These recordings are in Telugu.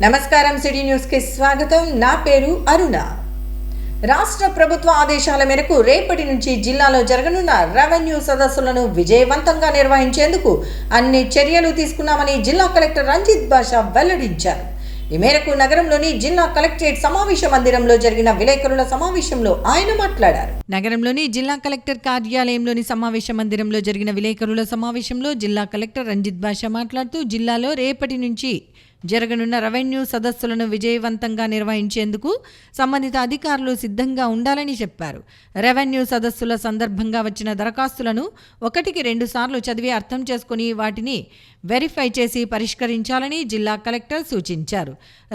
నమస్కారం, సిటీ న్యూస్ కి స్వాగతం. నా పేరు అరుణ. రాష్ట్ర ప్రభుత్వ ఆదేశాల మేరకు రేపటి నుంచి జిల్లాలో జరగనున్న రెవెన్యూ సదస్సులను విజయవంతంగా నిర్వహించేందుకు అన్ని చర్యలు తీసుకున్నామని జిల్లా కలెక్టర్ రంజిత్ బాషా వెల్లడించారు. ఈ మేరకు నగరంలోని జిల్లా కలెక్టరేట్ సమావేశ మందిరంలో జరిగిన విలేకరుల సమావేశంలో ఆయన మాట్లాడారు. నగరంలోని జిల్లా కలెక్టర్ కార్యాలయంలోని సమావేశ మందిరంలో జరిగిన విలేకరుల సమావేశంలో జిల్లా కలెక్టర్ రంజిత్ బాషా మాట్లాడుతూ జిల్లాలో రేపటి నుంచి జరగనున్న రెవెన్యూ సదస్సులను విజయవంతంగా నిర్వహించేందుకు సంబంధిత అధికారులు సిద్ధంగా ఉండాలని చెప్పారు. రెవెన్యూ సదస్సుల సందర్భంగా వచ్చిన దరఖాస్తులను 1-2 సార్లు చదివి అర్థం చేసుకుని వాటిని వెరిఫై చేసి పరిష్కరించాలని జిల్లా కలెక్టర్ సూచించారు.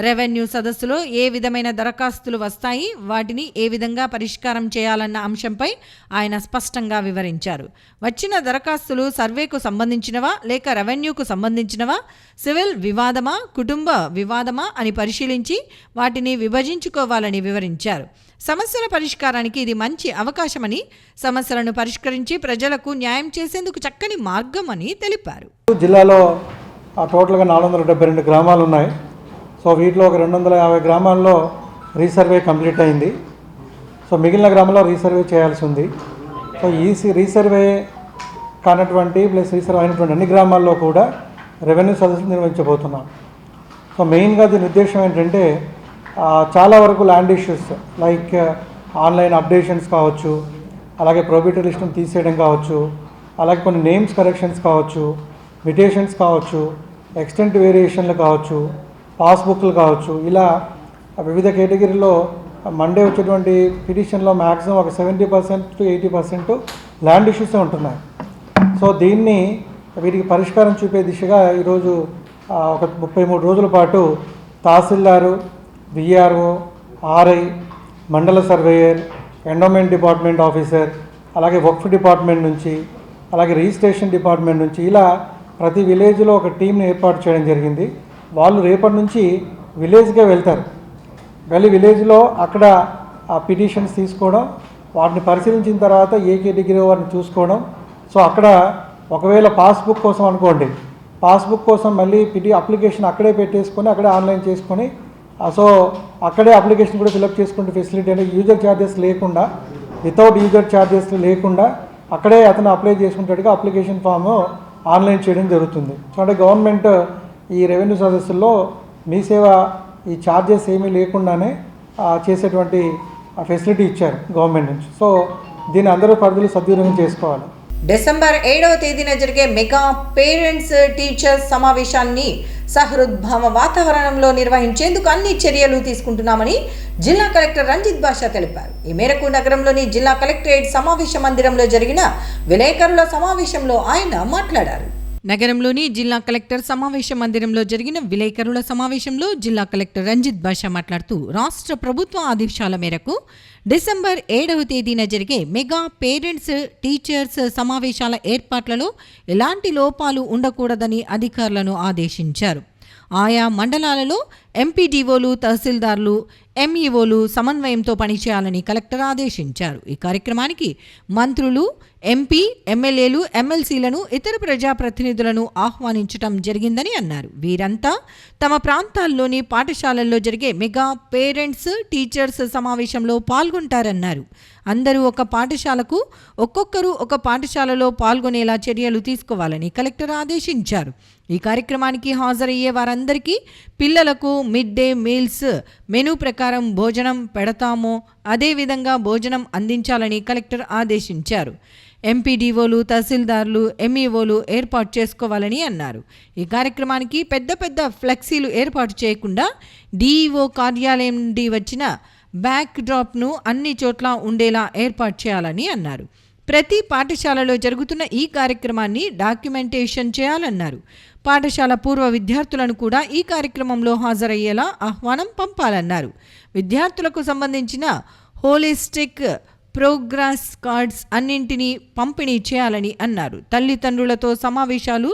రెవెన్యూ సదస్సులో ఏ విధమైన దరఖాస్తులు వస్తాయి, వాటిని ఏ విధంగా పరిష్కారం చేయాలన్న అంశంపై ఆయన స్పష్టంగా వివరించారు. వచ్చిన దరఖాస్తులు సర్వేకు సంబంధించినవా లేక రెవెన్యూకు సంబంధించినవా, సివిల్ వివాదమా, కుటుంబ వివాదమా అని పరిశీలించి వాటిని విభజించుకోవాలని వివరించారు. సమస్యల పరిష్కారానికి ఇది మంచి అవకాశమని, సమస్యలను పరిష్కరించి ప్రజలకు న్యాయం చేసేందుకు చక్కని మార్గం అని తెలిపారు. జిల్లాలో టోటల్గా 472 గ్రామాలు ఉన్నాయి. సో వీటిలో ఒక 250 గ్రామాల్లో రీసర్వే కంప్లీట్ అయింది. సో మిగిలిన గ్రామాల్లో రీసర్వే చేయాల్సి ఉంది. సో ఈ రీసర్వే కానటువంటి ప్లస్ రీసర్వే అయినటువంటి అన్ని గ్రామాల్లో కూడా రెవెన్యూ సదస్సులు నిర్వహించబోతున్నాం. సో మెయిన్గా దీని ఉద్దేశం ఏంటంటే చాలా వరకు land issues like online updations కావచ్చు, అలాగే ప్రొబిటరీ లిస్టును తీసేయడం కావచ్చు, అలాగే కొన్ని నేమ్స్ కరెక్షన్స్ కావచ్చు, మిటేషన్స్ కావచ్చు, ఎక్స్టెంట్ వేరియేషన్లు కావచ్చు, పాస్బుక్లు కావచ్చు, ఇలా వివిధ కేటగిరీలో మండే వచ్చేటువంటి పిటిషన్లో మ్యాక్సిమం ఒక 70% to 80% ల్యాండ్ ఇష్యూసే ఉంటున్నాయి. సో వీటికి పరిష్కారం చూపే దిశగా ఈరోజు ఒక 33 రోజుల పాటు తహసీల్దారు, విఆర్ఓ, ఆర్ఐ, మండల సర్వేయర్, ఎండోమెంట్ డిపార్ట్మెంట్ ఆఫీసర్, అలాగే వక్ఫ్ డిపార్ట్మెంట్ నుంచి, అలాగే రిజిస్ట్రేషన్ డిపార్ట్మెంట్ నుంచి ఇలా ప్రతి విలేజ్లో ఒక టీంని ఏర్పాటు చేయడం జరిగింది. వాళ్ళు రేపటి నుంచి విలేజ్కే వెళ్తారు. వెళ్ళి విలేజ్లో అక్కడ ఆ పిటిషన్స్ తీసుకోవడం, వాటిని పరిశీలించిన తర్వాత ఏ కేటగిరీ వారిని చూసుకోవడం. సో అక్కడ ఒకవేళ పాస్బుక్ కోసం అనుకోండి, పాస్బుక్ కోసం మళ్ళీ అప్లికేషన్ అక్కడే పెట్టేసుకొని అక్కడే ఆన్లైన్ చేసుకొని సో అక్కడే అప్లికేషన్ కూడా ఫిలప్ చేసుకుంటే ఫెసిలిటీ అంటే యూజర్ ఛార్జెస్ లేకుండా, వితౌట్ యూజర్ ఛార్జెస్ లేకుండా అక్కడే అతను అప్లై చేసుకుంటాడుగా అప్లికేషన్ ఫామ్ ఆన్లైన్ చేయడం జరుగుతుంది. సో అంటే గవర్నమెంట్ ఈ రెవెన్యూ సదస్సుల్లో మీ సేవ ఈ ఛార్జెస్ ఏమీ లేకుండానే చేసేటువంటి ఫెసిలిటీ ఇచ్చారు గవర్నమెంట్ నుంచి. సో దీన్ని అందరూ పరిధులు సద్వినియోగం చేసుకోవాలి. డిసెంబర్ 7వ తేదీన జరిగే మెగా పేరెంట్స్ టీచర్స్ సమావేశాన్ని సహృద్భావ వాతావరణంలో నిర్వహించేందుకు అన్ని చర్యలు తీసుకుంటున్నామని జిల్లా కలెక్టర్ రంజిత్ బాషా తెలిపారు. ఈ మేరకు నగరంలోని జిల్లా కలెక్టరేట్ సమావేశ మందిరంలో జరిగిన విలేకరుల సమావేశంలో ఆయన మాట్లాడారు. నగరంలోని జిల్లా కలెక్టర్ సమావేశ మందిరంలో జరిగిన విలేకరుల సమావేశంలో జిల్లా కలెక్టర్ రంజిత్ బాషా మాట్లాడుతూ రాష్ట్ర ప్రభుత్వ ఆదేశాల మేరకు డిసెంబర్ 7వ తేదీన జరిగే మెగా పేరెంట్స్ టీచర్స్ సమావేశాల ఏర్పాట్లలో ఎలాంటి లోపాలు ఉండకూడదని అధికారులను ఆదేశించారు. ఆయా మండలాలలో ఎంపీడీఓలు, తహసీల్దార్లు, ఎంఈఓలు సమన్వయంతో పనిచేయాలని కలెక్టర్ ఆదేశించారు. ఈ కార్యక్రమానికి మంత్రులు, ఎంపీ, ఎమ్మెల్యేలు, ఎమ్మెల్సీలను, ఇతర ప్రజాప్రతినిధులను ఆహ్వానించడం జరిగిందని అన్నారు. వీరంతా తమ ప్రాంతాల్లోని పాఠశాలల్లో జరిగే మెగా పేరెంట్స్ టీచర్స్ సమావేశంలో పాల్గొంటారన్నారు. అందరూ ఒక్కొక్కరు ఒక పాఠశాలలో పాల్గొనేలా చర్యలు తీసుకోవాలని కలెక్టర్ ఆదేశించారు. ఈ కార్యక్రమానికి హాజరయ్యే వారందరికీ పిల్లలకు మిడ్ డే మీల్స్ మెనూ ప్రకారం భోజనం పెడతామో అదేవిధంగా భోజనం అందించాలని కలెక్టర్ ఆదేశించారు. ఎంపీడీఓలు, తహసీల్దార్లు, ఎంఈఓలు ఏర్పాటు చేసుకోవాలని అన్నారు. ఈ కార్యక్రమానికి పెద్ద ఫ్లెక్సీలు ఏర్పాటు చేయకుండా డీఈఓ కార్యాలయం నుండి వచ్చిన బ్యాక్ డ్రాప్ను అన్ని చోట్ల ఉండేలా ఏర్పాటు చేయాలని అన్నారు. ప్రతి పాఠశాలలో జరుగుతున్న ఈ కార్యక్రమాన్ని డాక్యుమెంటేషన్ చేయాలన్నారు. పాఠశాల పూర్వ విద్యార్థులను కూడా ఈ కార్యక్రమంలో హాజరయ్యేలా ఆహ్వానం పంపాలన్నారు. విద్యార్థులకు సంబంధించిన హోలిస్టిక్ ప్రోగ్రెస్ కార్డ్స్ అన్నింటినీ పంపిణీ చేయాలని అన్నారు. తల్లిదండ్రులతో సమావేశాలు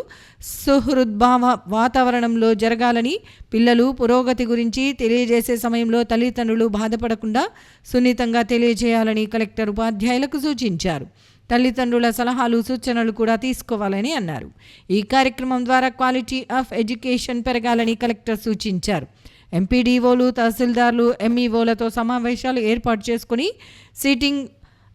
సుహృద్భావ వాతావరణంలో జరగాలని, పిల్లలు పురోగతి గురించి తెలియజేసే సమయంలో తల్లిదండ్రులు బాధపడకుండా సున్నితంగా తెలియజేయాలని కలెక్టర్ ఉపాధ్యాయులకు సూచించారు. తల్లిదండ్రుల సలహాలు సూచనలు కూడా తీసుకోవాలని అన్నారు. ఈ కార్యక్రమం ద్వారా క్వాలిటీ ఆఫ్ ఎడ్యుకేషన్ పెరగాలని కలెక్టర్ సూచించారు. ఎంపీడీఓలు, తహసీల్దార్లు, ఎంఈఓలతో సమావేశాలు ఏర్పాటు చేసుకుని సీటింగ్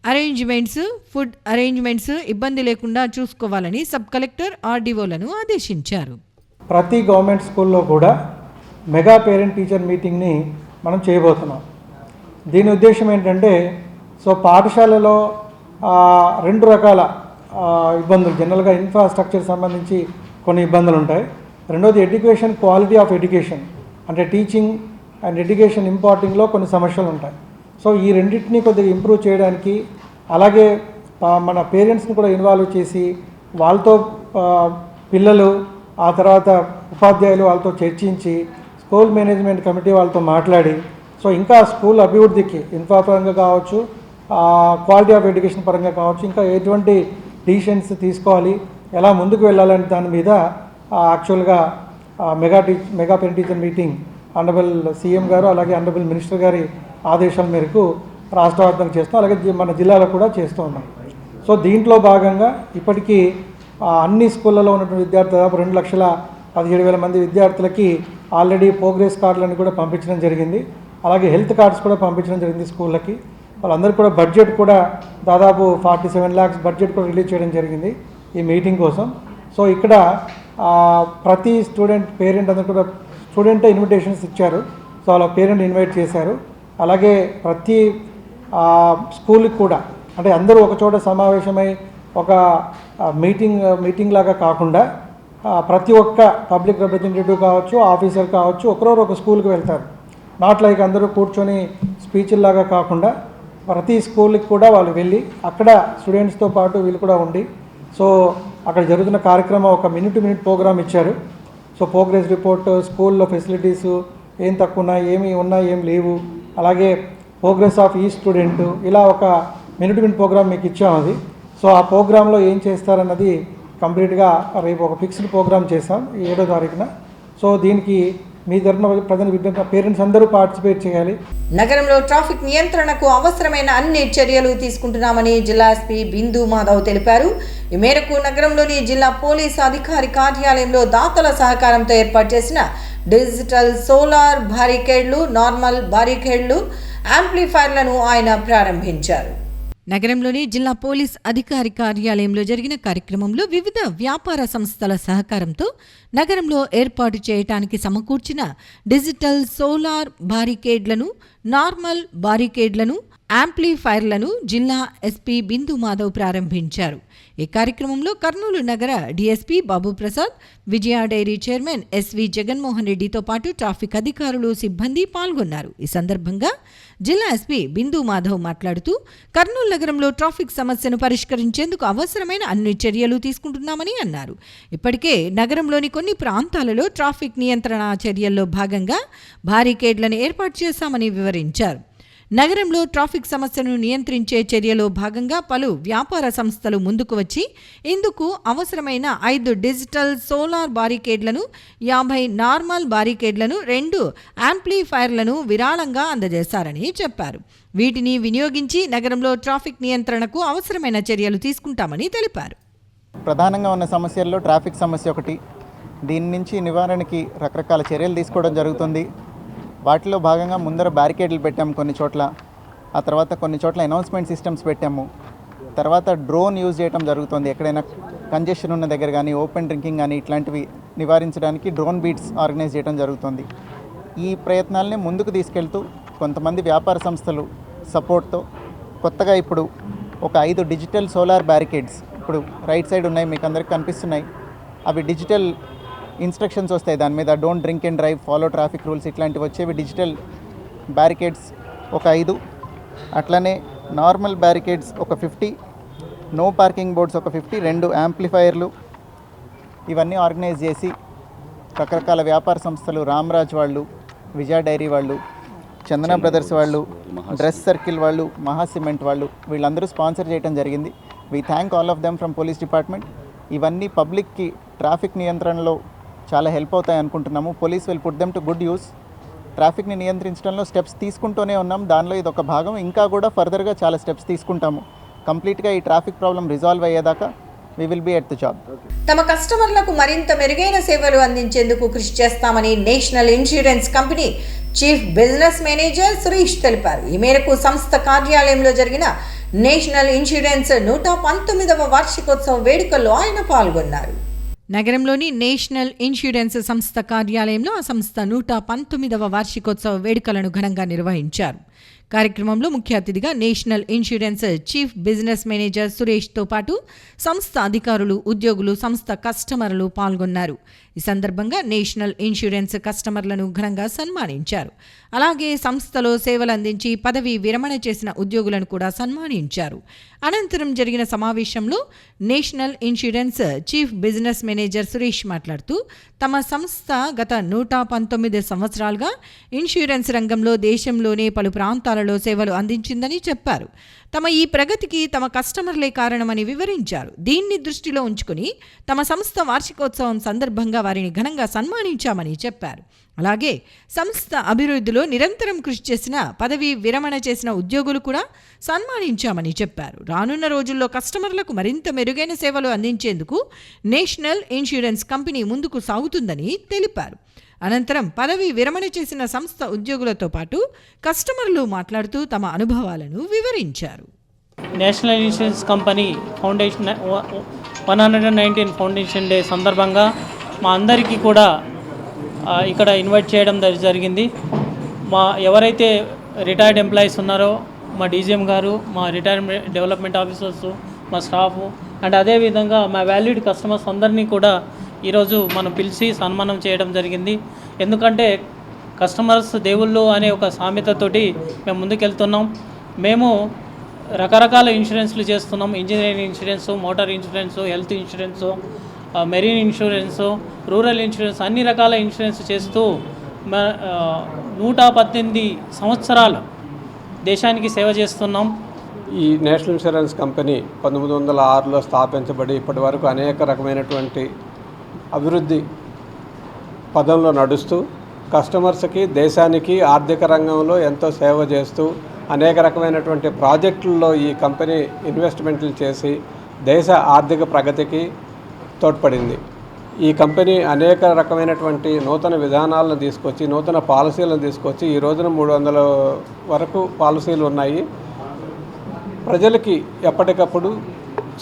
అరేంజ్మెంట్స్, ఫుడ్ అరేంజ్మెంట్స్ ఇబ్బంది లేకుండా చూసుకోవాలని సబ్ కలెక్టర్ ఆర్డీఓలను ఆదేశించారు. ప్రతి గవర్నమెంట్ స్కూల్లో కూడా మెగా పేరెంట్ టీచర్ మీటింగ్ని మనం చేయబోతున్నాం. దీని ఉద్దేశం ఏంటంటే, సో పాఠశాలలో రెండు రకాల ఇబ్బందులు, జనరల్గా ఇన్ఫ్రాస్ట్రక్చర్ సంబంధించి కొన్ని ఇబ్బందులు ఉంటాయి. రెండోది ఎడ్యుకేషన్, క్వాలిటీ ఆఫ్ ఎడ్యుకేషన్, అంటే టీచింగ్ అండ్ ఎడ్యుకేషన్ ఇంపార్టింగ్లో కొన్ని సమస్యలు ఉంటాయి. సో ఈ రెండింటినీ కొద్దిగా ఇంప్రూవ్ చేయడానికి, అలాగే మన పేరెంట్స్ని కూడా ఇన్వాల్వ్ చేసి వాళ్ళతో పిల్లలు, ఆ తర్వాత ఉపాధ్యాయులు వాళ్ళతో చర్చించి, స్కూల్ మేనేజ్మెంట్ కమిటీ వాళ్ళతో మాట్లాడి, సో ఇంకా స్కూల్ అభివృద్ధికి ఇన్ఫ్రా పరంగా కావచ్చు, క్వాలిటీ ఆఫ్ ఎడ్యుకేషన్ పరంగా కావచ్చు, ఇంకా ఎటువంటి డిసిషన్స్ తీసుకోవాలి, ఎలా ముందుకు వెళ్ళాలని దాని మీద యాక్చువల్గా mega parent teacher meeting honourable CM గారు అలాగే ఆనరబుల్ మినిస్టర్ గారి ఆదేశాల మేరకు రాష్ట్ర వ్యాప్తంగా చేస్తాం, అలాగే మన జిల్లాలో కూడా చేస్తూ ఉన్నాం. సో దీంట్లో భాగంగా ఇప్పటికీ అన్ని స్కూళ్ళలో ఉన్నటువంటి విద్యార్థులు దాదాపు 2,17,000 మంది విద్యార్థులకి ఆల్రెడీ ప్రోగ్రెస్ కార్డులను కూడా పంపించడం జరిగింది. అలాగే హెల్త్ కార్డ్స్ కూడా పంపించడం జరిగింది స్కూళ్ళకి. వాళ్ళందరికీ కూడా బడ్జెట్ కూడా దాదాపు 47 lakhs బడ్జెట్ కూడా రిలీజ్ చేయడం జరిగింది ఈ మీటింగ్ కోసం. సో ఇక్కడ ప్రతి స్టూడెంట్ పేరెంట్ అందరూ కూడా స్టూడెంటే ఇన్విటేషన్స్ ఇచ్చారు. సో వాళ్ళ పేరెంట్ ఇన్వైట్ చేశారు. అలాగే ప్రతి స్కూల్కి కూడా, అంటే అందరూ ఒక చోట సమావేశమై ఒక మీటింగ్ లాగా కాకుండా ప్రతి ఒక్క పబ్లిక్ రిప్రజెంటేటివ్ కావచ్చు, ఆఫీసర్ కావచ్చు, ఒకరోజు ఒక స్కూల్కి వెళ్తారు. నాట్ లైక్ అందరూ కూర్చొని స్పీచ్లాగా కాకుండా ప్రతి స్కూల్కి కూడా వాళ్ళు వెళ్ళి అక్కడ స్టూడెంట్స్తో పాటు వీళ్ళు కూడా ఉండి, సో అక్కడ జరుగుతున్న కార్యక్రమం ఒక మినిట్ ప్రోగ్రామ్ ఇచ్చారు. సో ప్రోగ్రెస్ రిపోర్ట్, స్కూల్లో ఫెసిలిటీసు ఏం తక్కువ ఉన్నాయి, ఏం లేవు, అలాగే ప్రోగ్రెస్ ఆఫ్ ఈ స్టూడెంట్, ఇలా ఒక మినిట్ ప్రోగ్రామ్ మీకు ఇచ్చాము. అది సో ఆ ప్రోగ్రాంలో ఏం చేస్తారన్నది కంప్లీట్గా రేపు ఒక ఫిక్స్డ్ ప్రోగ్రామ్ చేస్తాం 7వ తారీఖున. సో దీనికి మీ తరఫున ప్రజల పేరెంట్స్ అందరూ పార్టిసిపేట్ చేయాలి. నగరంలో ట్రాఫిక్ నియంత్రణకు అవసరమైన అన్ని చర్యలు తీసుకుంటున్నామని జిల్లా ఎస్పీ బిందు మాధవ్ తెలిపారు. ఈ మేరకు నగరంలోని జిల్లా పోలీసు అధికారి కార్యాలయంలో దాతల సహకారంతో ఏర్పాటు చేసిన డిజిటల్ సోలార్ బారికేడ్లు, నార్మల్ బారికేడ్లు, యాంప్లిఫైర్లను ఆయన ప్రారంభించారు. నగరంలోని జిల్లా పోలీస్ అధికారి కార్యాలయంలో జరిగిన కార్యక్రమంలో వివిధ వ్యాపార సంస్థల సహకారంతో నగరంలో ఏర్పాటు చేయడానికి సమకూర్చిన డిజిటల్ సోలార్ బారికేడ్లను, నార్మల్ బారికేడ్లను, యాంప్లిఫైర్లను జిల్లా ఎస్పీ బిందు మాధవ్ ప్రారంభించారు. ఈ కార్యక్రమంలో కర్నూలు నగర డీఎస్పీ బాబు ప్రసాద్, విజయ డైరీ చైర్మన్ ఎస్వి జగన్మోహన్ రెడ్డితో పాటు ట్రాఫిక్ అధికారులు, సిబ్బంది పాల్గొన్నారు. ఈ సందర్భంగా జిల్లా ఎస్పీ బిందు మాధవ్ మాట్లాడుతూ కర్నూలు నగరంలో ట్రాఫిక్ సమస్యను పరిష్కరించేందుకు అవసరమైన అన్ని చర్యలు తీసుకుంటున్నామని అన్నారు. ఇప్పటికే నగరంలోని కొన్ని ప్రాంతాలలో ట్రాఫిక్ నియంత్రణ చర్యల్లో భాగంగా బారికేడ్లను ఏర్పాటు చేశామని వివరించారు. నగరంలో ట్రాఫిక్ సమస్యను నియంత్రించే చర్యలో భాగంగా పలు వ్యాపార సంస్థలు ముందుకు వచ్చి ఇందుకు అవసరమైన 5 డిజిటల్ సోలార్ బారికేడ్లను, 50 నార్మల్ బారికేడ్లను, 2 యాంప్లిఫైర్లను విరాళంగా అందజేశారని చెప్పారు. వీటిని వినియోగించి నగరంలో ట్రాఫిక్ నియంత్రణకు అవసరమైన చర్యలు తీసుకుంటామని తెలిపారు. ప్రధానంగా ఉన్న సమస్యల్లో ట్రాఫిక్ సమస్య ఒకటి. దీని నుంచి నివారణకి రకరకాల చర్యలు తీసుకోవడం జరుగుతుంది. వాటిలో భాగంగా ముందర బ్యారికేడ్లు పెట్టాము కొన్ని చోట్ల, ఆ తర్వాత కొన్ని చోట్ల అనౌన్స్మెంట్ సిస్టమ్స్ పెట్టాము, తర్వాత డ్రోన్ యూజ్ చేయడం జరుగుతుంది. ఎక్కడైనా కంజెషన్ ఉన్న దగ్గర కానీ, ఓపెన్ డ్రింకింగ్ కానీ ఇట్లాంటివి నివారించడానికి డ్రోన్ బీట్స్ ఆర్గనైజ్ చేయడం జరుగుతుంది. ఈ ప్రయత్నాలని ముందుకు తీసుకెళ్తూ కొంతమంది వ్యాపార సంస్థలు సపోర్ట్తో కొత్తగా ఇప్పుడు ఒక 5 డిజిటల్ సోలార్ బ్యారికేడ్స్ ఇప్పుడు రైట్ సైడ్ ఉన్నాయి, మీకు అందరికి కనిపిస్తున్నాయి. అవి డిజిటల్ ఇన్స్ట్రక్షన్స్ వస్తాయి, దాని మీద don't drink and drive, follow traffic rules ఇట్లాంటివి వచ్చేవి డిజిటల్ బ్యారికేడ్స్ ఒక 5, అట్లనే నార్మల్ బ్యారికేడ్స్ ఒక 50, నో పార్కింగ్ బోర్డ్స్ ఒక 50, 2 యాంప్లిఫైర్లు, ఇవన్నీ ఆర్గనైజ్ చేసి రకరకాల వ్యాపార సంస్థలు, రామ్రాజ్ వాళ్ళు, విజయ డైరీ వాళ్ళు, చందన బ్రదర్స్ వాళ్ళు, డ్రెస్ సర్కిల్ వాళ్ళు, మహా సిమెంట్ వాళ్ళు, వీళ్ళందరూ స్పాన్సర్ చేయడం జరిగింది. We thank all of them from police department. ఇవన్నీ పబ్లిక్కి ట్రాఫిక్ నియంత్రణలో చాలా హెల్ప్ అవుతాయి అనుకుంటున్నాము. Police will put them to good use. ట్రాఫిక్ని నియంత్రించడంలో స్టెప్స్ తీసుకుంటూనే ఉన్నాం, దానిలో ఇది ఒక భాగం. ఇంకా కూడా ఫర్దర్గా చాలా స్టెప్స్ తీసుకుంటాము. కంప్లీట్గా ఈ ట్రాఫిక్ ప్రాబ్లం రిజాల్వ్ అయ్యేదాకా we will be at the job. తమ కస్టమర్లకు మరింత మెరుగైన సేవలు అందించేందుకు కృషి చేస్తామని national insurance company chief business manager Suresh తెలిపారు. ఈ మేరకు సంస్థ కార్యాలయంలో జరిగిన నేషనల్ ఇన్సూరెన్స్ 119వ వార్షికోత్సవ వేడుకల్లో ఆయన పాల్గొన్నారు. నగరంలోని నేషనల్ ఇన్సూరెన్స్ సంస్థ కార్యాలయంలో ఆ సంస్థ 119వ వార్షికోత్సవ వేడుకలను ఘనంగా నిర్వహించారు. కార్యక్రమంలో ముఖ్య అతిథిగా national insurance chief business manager సురేష్తో పాటు సంస్థ అధికారులు, ఉద్యోగులు, సంస్థ కస్టమర్లు పాల్గొన్నారు. ఈ సందర్భంగా నేషనల్ ఇన్సూరెన్స్ కస్టమర్లను ఘనంగా సన్మానించారు. అలాగే సంస్థలో సేవలు అందించి పదవి విరమణ చేసిన ఉద్యోగులను కూడా సన్మానించారు. అనంతరం జరిగిన సమావేశంలో national insurance chief business manager Suresh మాట్లాడుతూ తమ సంస్థ గత 119 సంవత్సరాలుగా ఇన్సూరెన్స్ రంగంలో దేశంలోనే పలు ప్రాంతాలలో సేవలు అందించిందని చెప్పారు. తమ ఈ ప్రగతికి తమ కస్టమర్లే కారణమని వివరించారు. దీన్ని దృష్టిలో ఉంచుకుని తమ సంస్థ వార్షికోత్సవం సందర్భంగా వారిని ఘనంగా సన్మానించామని చెప్పారు. అలాగే సంస్థ అభివృద్ధిలో నిరంతరం కృషి చేసిన, పదవి విరమణ చేసిన ఉద్యోగులు కూడా సన్మానించామని చెప్పారు. రానున్న రోజుల్లో కస్టమర్లకు మరింత మెరుగైన సేవలు అందించేందుకు నేషనల్ ఇన్సూరెన్స్ కంపెనీ ముందుకు సాగుతుందని తెలిపారు. అనంతరం పదవి విరమణ చేసిన సంస్థ ఉద్యోగులతో పాటు కస్టమర్లు మాట్లాడుతూ తమ అనుభవాలను వివరించారు. National insurance company foundation 119 foundation day సందర్భంగా మా అందరికీ కూడా ఇక్కడ ఇన్వైట్ చేయడం జరిగింది. మా ఎవరైతే రిటైర్డ్ ఎంప్లాయీస్ ఉన్నారో మా డీజీఎం గారు, మా రిటైర్మెంట్ డెవలప్మెంట్ ఆఫీసర్స్, మా స్టాఫ్ అండ్ అదేవిధంగా మా వాల్యూడ్ కస్టమర్స్ అందరినీ కూడా ఈరోజు మనం పిలిచి సన్మానం చేయడం జరిగింది. ఎందుకంటే కస్టమర్స్ దేవుళ్ళు అనే ఒక సామెతతోటి మేము ముందుకెళ్తున్నాం. మేము రకరకాల ఇన్సూరెన్స్లు చేస్తున్నాం. Engineering insurance, motor insurance, health insurance, marine insurance, rural insurance, అన్ని రకాల ఇన్సూరెన్స్ చేస్తూ 118 సంవత్సరాలు దేశానికి సేవ చేస్తున్నాం. ఈ నేషనల్ ఇన్సూరెన్స్ కంపెనీ 1906లో స్థాపించబడి ఇప్పటి వరకు అనేక రకమైనటువంటి అభివృద్ధి పదంలో నడుస్తూ కస్టమర్స్కి, దేశానికి ఆర్థిక రంగంలో ఎంతో సేవ చేస్తూ అనేక రకమైనటువంటి ప్రాజెక్టుల్లో ఈ కంపెనీ ఇన్వెస్ట్మెంట్లు చేసి దేశ ఆర్థిక ప్రగతికి తోడ్పడింది. ఈ కంపెనీ అనేక రకమైనటువంటి నూతన విధానాలను తీసుకొచ్చి, నూతన పాలసీలను తీసుకొచ్చి ఈ రోజున 300 వరకు పాలసీలు ఉన్నాయి. ప్రజలకి ఎప్పటికప్పుడు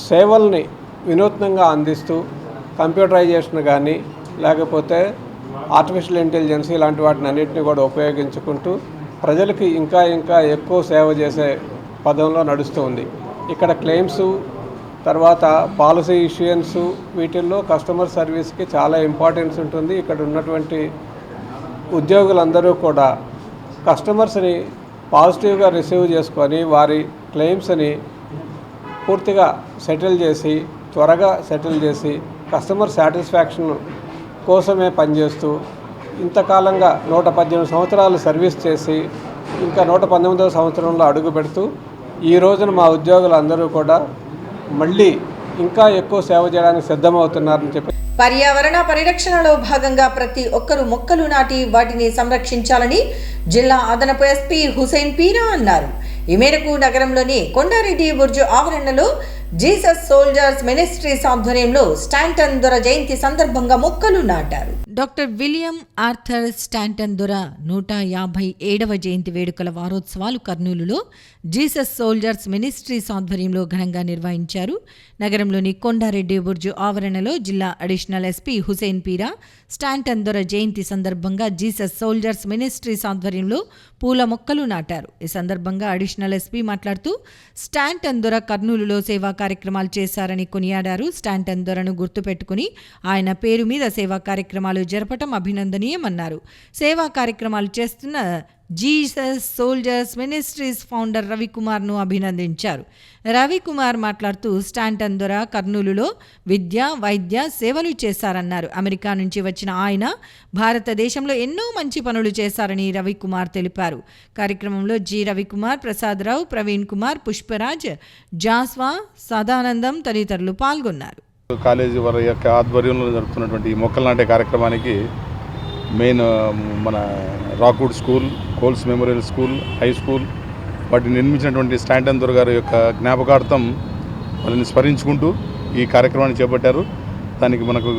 సేవల్ని వినూత్నంగా అందిస్తూ కంప్యూటరైజేషన్ కానీ లేకపోతే ఆర్టిఫిషియల్ ఇంటెలిజెన్స్ ఇలాంటి వాటిని అన్నింటినీ కూడా ఉపయోగించుకుంటూ ప్రజలకి ఇంకా ఎక్కువ సేవ చేసే పదంలో నడుస్తూ ఉంది. ఇక్కడ క్లెయిమ్స్, తర్వాత పాలసీ ఇష్యూయన్స్, వీటిల్లో కస్టమర్ సర్వీస్కి చాలా ఇంపార్టెన్స్ ఉంటుంది. ఇక్కడ ఉన్నటువంటి ఉద్యోగులందరూ కూడా కస్టమర్స్ని పాజిటివ్గా రిసీవ్ చేసుకొని వారి క్లెయిమ్స్ని పూర్తిగా సెటిల్ చేసి, త్వరగా సెటిల్ చేసి కస్టమర్ సాటిస్ఫాక్షన్ కోసమే పనిచేస్తూ ఇంతకాలంగా 118 సంవత్సరాలు సర్వీస్ చేసి ఇంకా 119వ సంవత్సరంలో అడుగు పెడుతూ ఈ రోజున మా ఉద్యోగులందరూ కూడా మళ్ళీ ఇంకా ఎక్కువ సేవ చేయడానికి సిద్ధమవుతున్నారని చెప్పి పర్యావరణ పరిరక్షణలో భాగంగా ప్రతి ఒక్కరూ మొక్కలు నాటి వాటిని సంరక్షించాలని జిల్లా అదనపు ఎస్పీ హుసేన్ పీరా అన్నారు. ఈ మేరకు నగరంలోని కొండారెడ్డి బుర్జు ఆవరణలో జీసస్ సోల్జర్స్ మినిస్ట్రీస్ ఆధ్వర్యంలో స్టాంటన్ దొర జయంతి సందర్భంగా మొక్కలు నాటారు. డాక్టర్ విలియం ఆర్థర్ స్టాంటన్ దొర 157వ జయంతి వేడుకల వారోత్సవాలు కర్నూలులో జీసస్ సోల్జర్స్ మినిస్ట్రీస్ ఆధ్వర్యంలో ఘనంగా నిర్వహించారు. నగరంలోని కొండారెడ్డి బుర్జు ఆవరణలో జిల్లా additional SP Hussain Peera Stanton దొర జయంతి సందర్భంగా జీసస్ సోల్జర్స్ మినిస్ట్రీస్ ఆధ్వర్యంలో పూల మొక్కలు నాటారు. ఈ సందర్భంగా అడిషనల్ ఎస్పీ మాట్లాడుతూ స్టాంటన్ దొర కర్నూలులో సేవా కార్యక్రమాలు చేశారని కొనియాడారు. స్టాంటన్ దొరను గుర్తుపెట్టుకుని ఆయన పేరు మీద సేవా కార్యక్రమాలు జరపటం అభినందనీయమన్నారు. సేవా కార్యక్రమాలు చేస్తున్న జీసస్ సోల్జర్స్ మినిస్ట్రీస్ ఫౌండర్ రవికుమార్ను అభినందించారు. రవికుమార్ మాట్లాడుతూ స్టాంటన్ దొర కర్నూలులో విద్య, వైద్య సేవలు చేశారన్నారు. అమెరికా నుంచి వచ్చిన ఆయన భారతదేశంలో ఎన్నో మంచి పనులు చేశారని రవికుమార్ తెలిపారు. కార్యక్రమంలో జి రవికుమార్, ప్రసాదరావు, ప్రవీణ్ కుమార్, పుష్పరాజ్, జాస్వా, సదానందం తదితరులు పాల్గొన్నారు. కాలేజీ వారి యొక్క ఆధ్వర్యంలో జరుపుతున్నటువంటి ఈ మొక్కలు నాటే కార్యక్రమానికి మెయిన్ మన Rockwood school, Coles memorial school, high school వాటిని నిర్మించినటువంటి స్టాంటన్ దొర గారి యొక్క జ్ఞాపకార్థం వాళ్ళని స్మరించుకుంటూ ఈ కార్యక్రమాన్ని చేపట్టారు. దానికి మనకు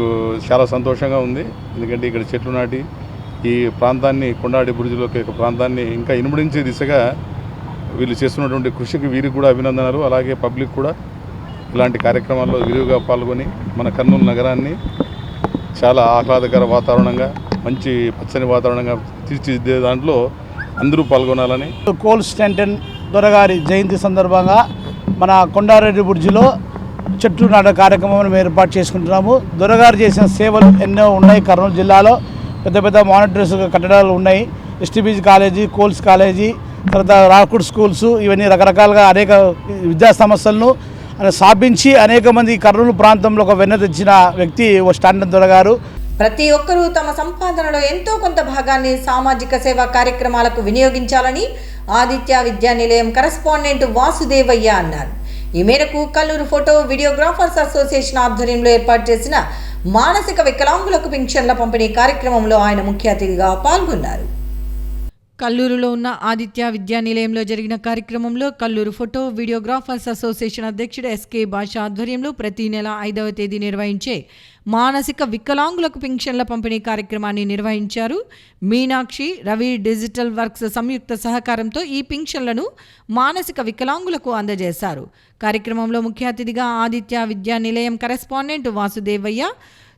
చాలా సంతోషంగా ఉంది. ఎందుకంటే ఇక్కడ చెట్లు నాటి ఈ ప్రాంతాన్ని కొండాడి బురుజులోకి ప్రాంతాన్ని ఇంకా ఇనుమడించే దిశగా వీళ్ళు చేస్తున్నటువంటి కృషికి వీరికి కూడా అభినందనలు. అలాగే పబ్లిక్ కూడా ఇలాంటి కార్యక్రమాల్లో విరివిగా పాల్గొని మన కర్నూలు నగరాన్ని చాలా ఆహ్లాదకర వాతావరణంగా, మంచి పచ్చని వాతావరణంగా తీర్చిదిద్దే దాంట్లో అందరూ పాల్గొనాలని. కోల్ స్టాంటన్ దొరగారి జయంతి సందర్భంగా మన కొండారెడ్డి బుర్జిలో చెట్లు నాటే కార్యక్రమం ఏర్పాటు చేసుకుంటున్నాము. దొరగారు చేసిన సేవలు ఎన్నో ఉన్నాయి. కర్నూలు జిల్లాలో పెద్ద పెద్ద మానిటరీస్ కట్టడాలు ఉన్నాయి. ఎస్టీబీజీ కాలేజీ, కోల్స్ కాలేజీ, తర్వాత రాకుడ్ స్కూల్స్, ఇవన్నీ రకరకాలుగా అనేక విద్యా సంస్థలను స్థాపించి అనేక మంది కర్నూలు ప్రాంతంలో ఒక వెన్న తెచ్చిన వ్యక్తి ఓ స్టాంటన్ దొరగారు. ప్రతి ఒక్కరూ తమ సంపాదనలో ఎంతో కొంత భాగాన్ని సామాజిక సేవా కార్యక్రమాలకు వినియోగించాలని ఆదిత్య విద్యా నిలయం కరెస్పాండెంట్ వాసుదేవయ్య అన్నారు. ఈ మేరకు కల్లూరు ఫోటో వీడియోగ్రాఫర్స్ అసోసియేషన్ ఆధ్వర్యంలో ఏర్పాటు చేసిన మానసిక వికలాంగులకు పింఛన్ల పంపిణీ కార్యక్రమంలో ఆయన ముఖ్య అతిథిగా పాల్గొన్నారు. కల్లూరులో ఉన్న ఆదిత్య విద్యా నిలయంలో జరిగిన కార్యక్రమంలో కల్లూరు ఫోటో వీడియోగ్రాఫర్స్ అసోసియేషన్ అధ్యక్షుడు ఎస్కే భాష ఆధ్వర్యంలో ప్రతి నెల 5వ తేదీ నిర్వహించే మానసిక వికలాంగులకు పింఛన్ల పంపిణీ కార్యక్రమాన్ని నిర్వహించారు. మీనాక్షి రవి డిజిటల్ వర్క్స్ సంయుక్త సహకారంతో ఈ పింఛన్లను మానసిక వికలాంగులకు అందజేశారు. కార్యక్రమంలో ముఖ్య అతిథిగా ఆదిత్య విద్యా నిలయం కరెస్పాండెంట్ వాసుదేవయ్య,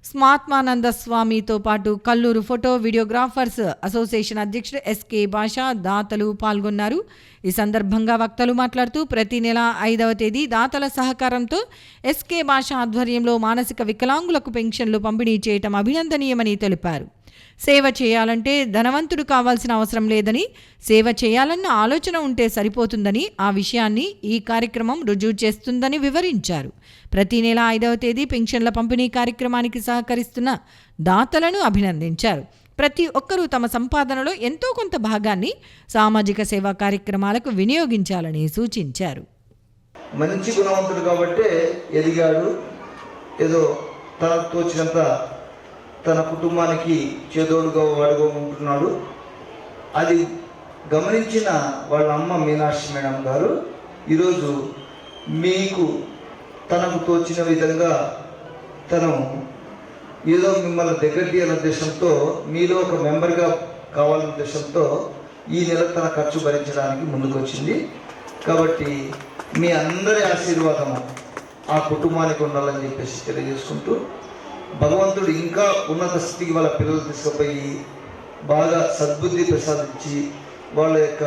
స్మాత్మానంద స్వామితో పాటు కల్లూరు ఫోటో వీడియోగ్రాఫర్స్ అసోసియేషన్ అధ్యక్షుడు ఎస్కే భాష దాతలు పాల్గొన్నారు. ఈ సందర్భంగా వక్తలు మాట్లాడుతూ ప్రతి నెల 5వ తేదీ దాతల సహకారంతో ఎస్కే భాష ఆధ్వర్యంలో మానసిక వికలాంగులకు పెన్షన్లు పంపిణీ చేయటం అభినందనీయమని తెలిపారు. సేవ చేయాలంటే ధనవంతుడు కావాల్సిన అవసరం లేదని, సేవ చేయాలన్న ఆలోచన ఉంటే సరిపోతుందని, ఆ విషయాన్ని ఈ కార్యక్రమం రుజువు చేస్తుందని వివరించారు. ప్రతి నెల 5వ తేదీ పెన్షన్ల పంపిణీ కార్యక్రమానికి సహకరిస్తున్న దాతలను అభినందించారు. ప్రతి ఒక్కరూ తమ సంపాదనలో ఎంతో కొంత భాగాన్ని సామాజిక సేవా కార్యక్రమాలకు వినియోగించాలని సూచించారు. మంచి గుణవంతుడు కాబట్టే ఎదిగాడు. ఏదో తనకు తోచినంత తన కుటుంబానికి చేదోడుగా వాడుగా ఉంటున్నాడు. అది గమనించిన వాళ్ళ అమ్మ మీనాక్షి మేడం గారు ఈరోజు మీకు తనకు తోచిన విధంగా తను ఏదో మిమ్మల్ని దగ్గర తీయాలనే ఉద్దేశంతో, మీలో ఒక మెంబర్గా కావాలనే ఉద్దేశంతో ఈ నెల తన ఖర్చు భరించడానికి ముందుకు వచ్చింది. కాబట్టి మీ అందరి ఆశీర్వాదము ఆ కుటుంబానికి ఉండాలని చెప్పేసి తెలియజేసుకుంటూ, భగవంతుడు ఇంకా ఉన్నత స్థితికి వాళ్ళ పిల్లలు తీసుకుపోయి బాగా సద్బుద్ధి ప్రసాదించి వాళ్ళ యొక్క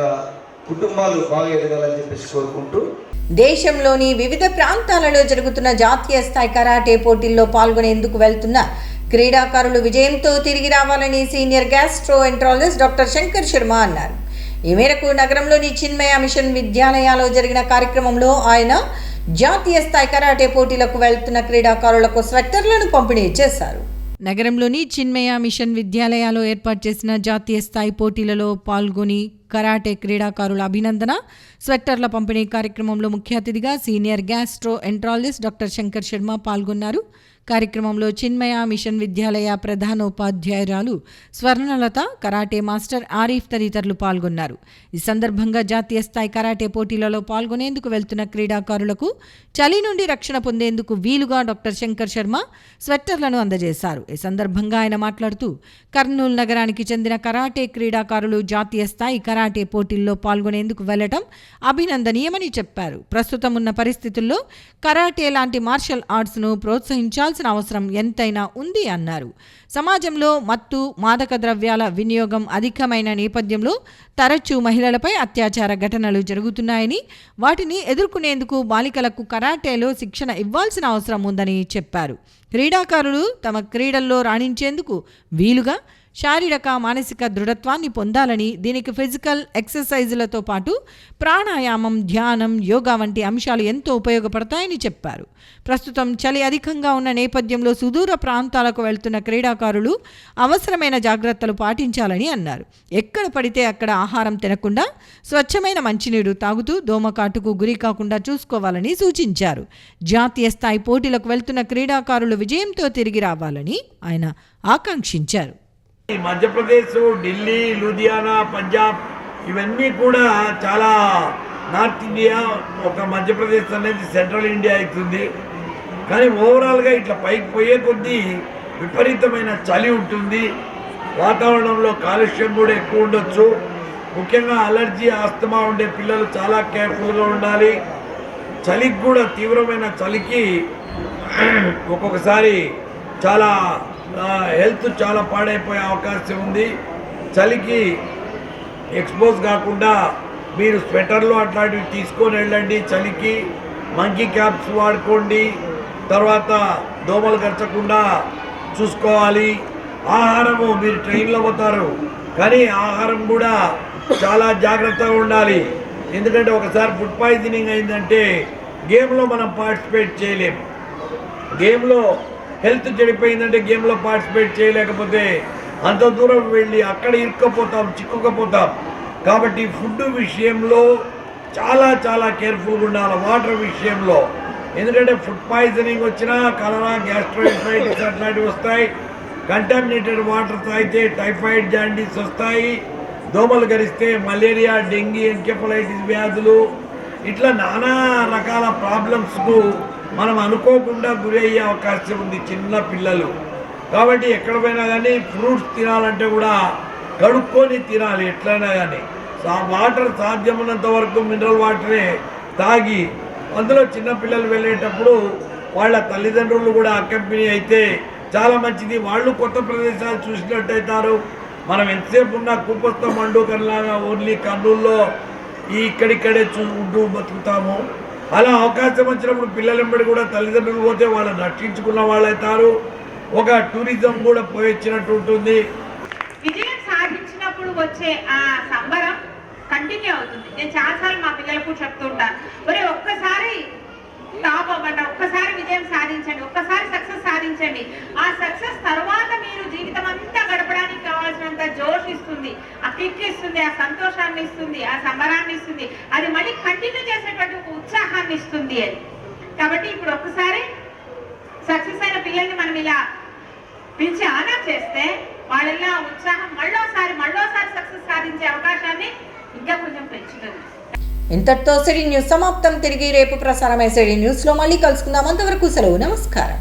కుటుంబాలు బాగా ఎదగాలని చెప్పేసి కోరుకుంటూ, దేశంలోని వివిధ ప్రాంతాలలో జరుగుతున్న జాతీయ స్థాయి కరాటే పోటీల్లో పాల్గొనేందుకు వెళ్తున్న క్రీడాకారులు విజయంతో తిరిగి రావాలని senior gastroenterologist doctor Shankar Sharma అన్నారు. ఈ మేరకు నగరంలోని చిన్మయ మిషన్ విద్యాలయాలో జరిగిన కార్యక్రమంలో ఆయన జాతీయ స్థాయి కరాటే పోటీలకు వెళ్తున్న క్రీడాకారులకు స్వెట్టర్లను పంపిణీ చేశారు. నగరంలోని చిన్మయ మిషన్ విద్యాలయాలో ఏర్పాటు చేసిన జాతీయ స్థాయి పోటీలలో పాల్గొని కరాటే క్రీడాకారుల అభినందన స్వెట్టర్ల పంపిణీ కార్యక్రమంలో ముఖ్య అతిథిగా senior gastroenterologist doctor Shankar Sharma పాల్గొన్నారు. కార్యక్రమంలో చిన్మయ మిషన్ విద్యాలయ ప్రధానోపాధ్యాయురాలు స్వర్ణలత, కరాటే మాస్టర్ ఆరిఫ్ తదితరులు పాల్గొన్నారు. ఈ సందర్భంగా జాతీయ స్థాయి కరాటే పోటీలలో పాల్గొనేందుకు వెళ్తున్న క్రీడాకారులకు చలి నుండి రక్షణ పొందేందుకు వీలుగా డాక్టర్ శంకర్ శర్మ స్వెట్టర్లను అందజేశారు. ఈ సందర్భంగా ఆయన మాట్లాడుతూ, కర్నూలు నగరానికి చెందిన కరాటే క్రీడాకారులు జాతీయ స్థాయి కరాటే పోటీల్లో పాల్గొనేందుకు వెళ్లడం అభినందనీయమని చెప్పారు. ప్రస్తుతం ఉన్న పరిస్థితుల్లో కరాటే లాంటి మార్షల్ ఆర్ట్స్ను ప్రోత్సహించాల్సిన అవసరం ఎంతైనా ఉంది అన్నారు. సమాజంలో మత్తు, మాదక ద్రవ్యాల వినియోగం అధికమైన నేపథ్యంలో తరచూ మహిళలపై అత్యాచార ఘటనలు జరుగుతున్నాయని, వాటిని ఎదుర్కొనేందుకు బాలికలకు కరాటేలో శిక్షణ ఇవ్వాల్సిన అవసరం ఉందని చెప్పారు. క్రీడాకారులు తమ క్రీడల్లో రాణించేందుకు వీలుగా శారీరక మానసిక దృఢత్వాన్ని పొందాలని, దీనికి ఫిజికల్ ఎక్సర్సైజులతో పాటు ప్రాణాయామం, ధ్యానం, యోగా వంటి అంశాలు ఎంతో ఉపయోగపడతాయని చెప్పారు. ప్రస్తుతం చలి అధికంగా ఉన్న నేపథ్యంలో సుదూర ప్రాంతాలకు వెళ్తున్న క్రీడాకారులు అవసరమైన జాగ్రత్తలు పాటించాలని అన్నారు. ఎక్కడ పడితే అక్కడ ఆహారం తినకుండా స్వచ్ఛమైన మంచినీరు తాగుతూ దోమకాటుకు గురి కాకుండా చూసుకోవాలని సూచించారు. జాతీయ స్థాయి పోటీలకు వెళ్తున్న క్రీడాకారులు విజయంతో తిరిగి రావాలని ఆయన ఆకాంక్షించారు. మధ్యప్రదేశ్, ఢిల్లీ, లూధియానా, పంజాబ్ ఇవన్నీ కూడా చాలా నార్త్ ఇండియా, ఒక మధ్యప్రదేశ్ అనేది సెంట్రల్ ఇండియా అవుతుంది. కానీ ఓవరాల్గా ఇట్లా పైకి పోయే కొద్దీ విపరీతమైన చలి ఉంటుంది. వాతావరణంలో కాలుష్యం కూడా ఎక్కువ ఉండొచ్చు. ముఖ్యంగా అలర్జీ ఆస్తమా ఉండే పిల్లలు చాలా కేర్ఫుల్గా ఉండాలి. చలికి కూడా తీవ్రమైన చలికి ఒక్కొక్కసారి చాలా హెల్త్ చాలా పాడైపోయే అవకాశం ఉంది. చలికి ఎక్స్పోజ్ కాకుండా మీరు స్వెటర్లు అట్లాంటివి తీసుకొని వెళ్ళండి. చలికి మంకీ క్యాప్స్ వాడుకోండి. తర్వాత దోమలు గరచకుండా చూసుకోవాలి. ఆహారము మీరు ట్రైన్లో పోతారు కానీ ఆహారం కూడా చాలా జాగ్రత్తగా ఉండాలి. ఎందుకంటే ఒకసారి ఫుడ్ పాయిజనింగ్ అయిందంటే గేమ్లో మనం పార్టిసిపేట్ చేయలేము. గేమ్లో హెల్త్ చెడిపోయిందంటే గేమ్లో పార్టిసిపేట్ చేయలేకపోతే అంత దూరం వెళ్ళి అక్కడ ఇరుక్కపోతాం, చిక్కుకపోతాం. కాబట్టి ఫుడ్ విషయంలో చాలా చాలా కేర్ఫుల్గా ఉండాలి. వాటర్ విషయంలో, ఎందుకంటే ఫుడ్ పాయిజనింగ్ వచ్చినా కలరా, గ్యాస్ట్రోఎంటరైటిస్ అట్లాంటివి వస్తాయి. కంటామినేటెడ్ వాటర్ తాగితే టైఫాయిడ్, జాండీస్ వస్తాయి. దోమలు గరిస్తే మలేరియా, డెంగీ, ఎన్కెఫలైటిస్ వ్యాధులు, ఇట్లా నానా రకాల ప్రాబ్లమ్స్కు మనం అనుకోకుండా గురి అయ్యే అవకాశం ఉంది చిన్న పిల్లలు. కాబట్టి ఎక్కడ పోయినా కానీ ఫ్రూట్స్ తినాలంటే కూడా కడుక్కొని తినాలి ఎట్లయినా కానీ. వాటర్ సాధ్యమైనంత వరకు మినరల్ వాటరే తాగి, అందులో చిన్నపిల్లలు వెళ్ళేటప్పుడు వాళ్ళ తల్లిదండ్రులు కూడా అకంపెనీ అయితే చాలా మంచిది. వాళ్ళు కొత్త ప్రదేశాలు చూసినట్టు అవుతారు. మనం ఎంతసేపు ఉన్నా కూపొస్త మండూకర్లాగా ఓన్లీ కర్నూల్లో ఇక్కడిక్కడే ఉంటూ బతుకుతాము. అలా అవకాశం వచ్చినప్పుడు పిల్లలెంబడి కూడా తల్లిదండ్రులు పోతే వాళ్ళని రక్షించుకున్న వాళ్ళు అవుతారు. ఒక టూరిజం కూడా పోయొచ్చినట్టు ఉంటుంది. విజయం సాధించినప్పుడు వచ్చే ఆ సంబరం కంటిన్యూ అవుతుంది. నేను చాలాసార్లు మా పిల్లలకు చెప్తుంటాను, ఒరే ఒక్కసారి టాప్ అవ్వండి, ఒక్కసారి విజయం సాధించండి, ఒక్కసారి సక్సెస్ సాధించండి. ఆ సక్సెస్ తర్వాత మీరు జీవితం అంతా గడపడానికి కావాల్సినంత జోష్ ఇస్తుంది, ఆ కిక్ ఇస్తుంది, ఆ సంతోషాన్ని ఇస్తుంది, ఆ సంబరాన్ని ఇస్తుంది. అది మళ్ళీ కంటిన్యూ చేసేటువంటి ఒక ఉత్సాహాన్ని ఇస్తుంది అని. కాబట్టి ఇప్పుడు ఒక్కసారి సక్సెస్ అయిన పిల్లల్ని మనం ఇలా పిలిచి ఆనర్ చేస్తే వాళ్ళ ఉత్సాహం మళ్ళోసారి సక్సెస్ సాధించే అవకాశాన్ని ఇంకా కొంచెం పెంచుతుంది. ఇంతటితో సిటీ న్యూస్ సమాప్తం. తిరిగి రేపు ప్రసారమై సిటీ న్యూస్లో మళ్ళీ కలుసుకుందాం. అంతవరకు సెలవు, నమస్కారం.